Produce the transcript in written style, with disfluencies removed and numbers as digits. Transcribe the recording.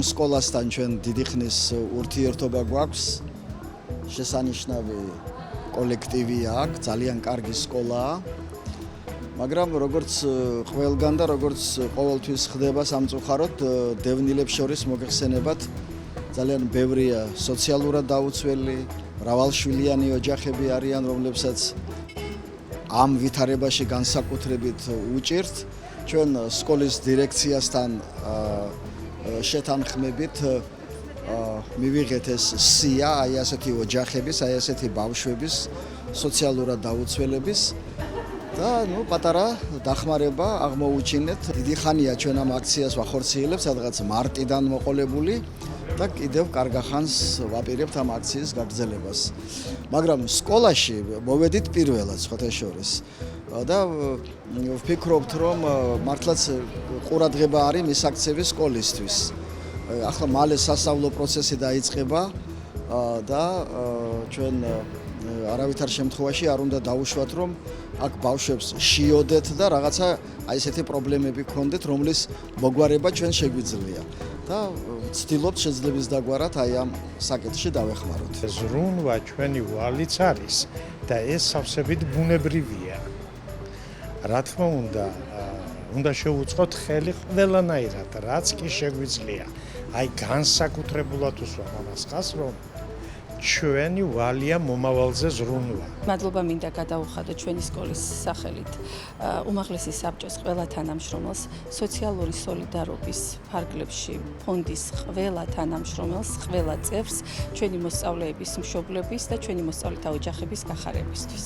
სკოლასთან ჩვენ დიდი ხნის ურთიერთობა გვაქვს. შესანიშნავი კოლექტივია აქ, ძალიან კარგი სკოლაა. მაგრამ როგორც ყველგან და როგორც ყოველთვის ხდება სამწუხაროდ, დევნილებს შორის მოგეხსენებათ ძალიან ბევრია სოციალურად დაუცველი, მრავალშვილიანი ოჯახები არიან, რომლებსაც ამ ვითარებაში განსაკუთრებით უჭირთ. ჩვენ სკოლის დირექციასთან შეთანხმებით მივიღეთ ეს სია, აი ასეთი ოჯახების, აი ასეთი ბავშვების, სოციალურად დაუცველების და პატარა დახმარება აღმოუჩინეთ. დიდი ხანია ჩვენ ამ აქციას ვახორციელებთ, სადღაც მარტიდან მოყოლებული და კიდევ კარგახანს ვაპირებთ ამ აქციის გაგრძელებას. მაგრამ სკოლაში მოვედით პირველად სხვათა შორის და ვფიქრობთ, რომ მართლაც ყურადღება არის მისაქცევი სკოლისთვის. ახლა მალე სასწავლო პროცესი დაიწყება და ჩვენ არავითარ შემთხვევაში არ უნდა დაუშვათ, რომ აქ ბავშვებს შიოდეთ და რაღაცა აი ესეთი პრობლემები ქონდეთ, რომლის მოგვარება ჩვენ შეგვიძლია და ვცდილობთ შეძლების დაგვარად აი ამ საკითხში დავეხმაროთ. ზრუნვა ჩვენი ვალიც არის და ეს სავსებით ბუნებრივია. რა თქმა უნდა შევუწყოთ ხელი ყველანაირად, რაც კი შეგვიძლია. აი განსაკუთრებულად უსვამ ამას ხას, რომ ჩვენი ვალია მომავალზე ზრუნვა. მადლობა მინდა გადაუხადო ჩვენი სკოლის სახელით უმაღლესი საბჭოს ყველა თანამშრომელს, სოციალური სოლიდარობის ფარგლებში ფონდის ყველა თანამშრომელს, ყველა წევრს, ჩვენი მოსწავლეების, მშობლების და ჩვენი მოსწავლეთა ოჯახების გახარებისთვის.